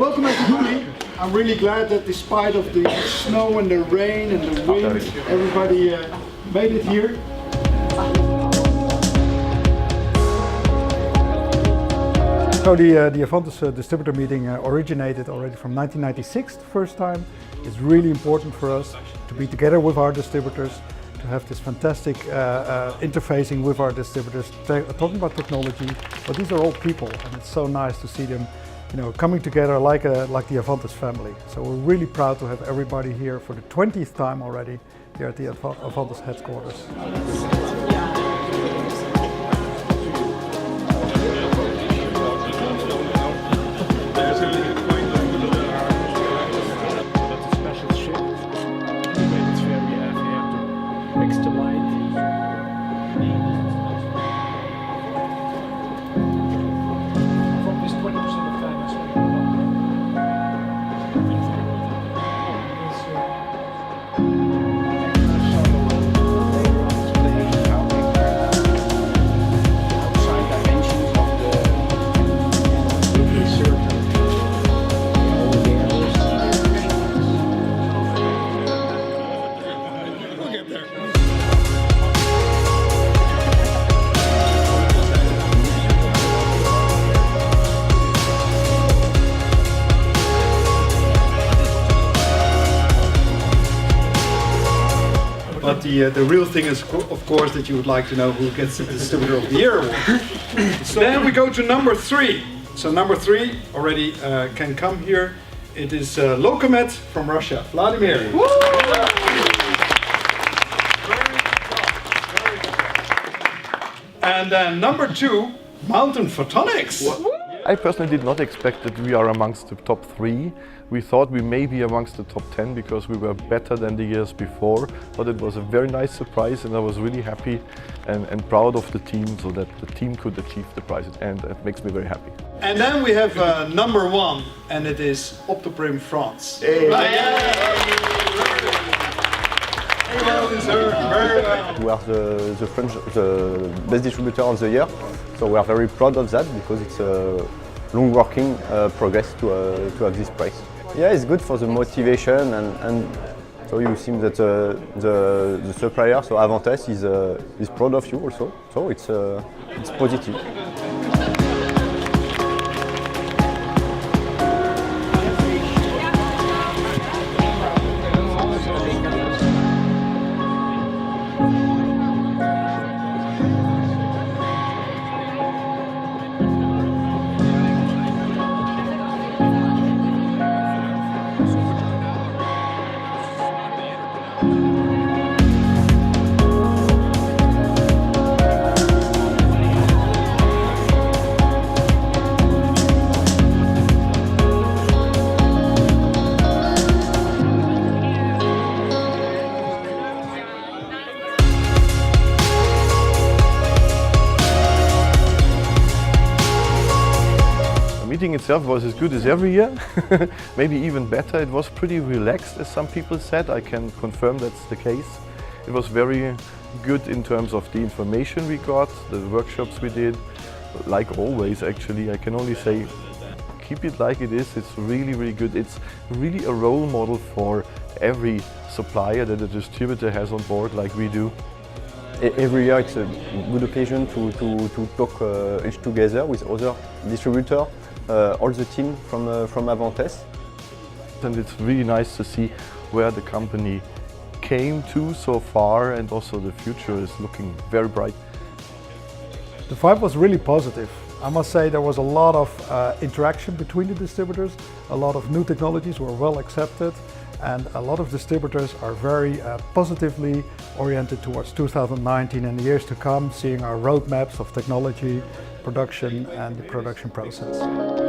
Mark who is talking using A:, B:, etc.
A: welcome everybody. I'm really glad that despite of the snow and the rain and the wind, everybody made it here. So the Avantes distributor meeting originated already from 1996, the first time. It's really important for us to be together with our distributors, to have this fantastic interfacing with our distributors, talking about technology. But these are all people, and it's so nice to see them, coming together like the Avantes family. So we're really proud to have everybody here for the 20th time already here at the Avantes headquarters. But the real thing is, of course, that you would like to know who gets the Distributor of the Year award. So then we go to number 3. So number 3 already can come here. It is Lokomet from Russia, Vladimir. And then number 2, Mountain Photonics.
B: I personally did not expect that we are amongst the top 3. We thought we may be amongst the top 10 because we were better than the years before, but it was a very nice surprise and I was really happy and proud of the team, so that the team could achieve the prize, and it makes me very happy.
A: And then we have number 1, and it is Optoprim France.
B: Hey.
A: Right. Well deserved, very well.
C: We are the best distributor of the year, so we are very proud of that because it's a long working progress to have this prize. Yeah, it's good for the motivation, and so you see that the supplier, so Avantes, is proud of you also. So it's positive.
B: The meeting itself was as good as every year, maybe even better. It was pretty relaxed, as some people said. I can confirm that's the case. It was very good in terms of the information we got, the workshops we did. Like always, actually, I can only say keep it like it is. It's really, really good. It's really a role model for every supplier that a distributor has on board, like we do.
C: Every year it's a good occasion to talk each together with other distributors, all the team from Avantes.
B: And it's really nice to see where the company came to so far, and also the future is looking very bright.
D: The vibe was really positive. I must say there was a lot of interaction between the distributors, a lot of new technologies were well accepted, and a lot of distributors are very positively oriented towards 2019 and the years to come, seeing our roadmaps of technology, production and the production process.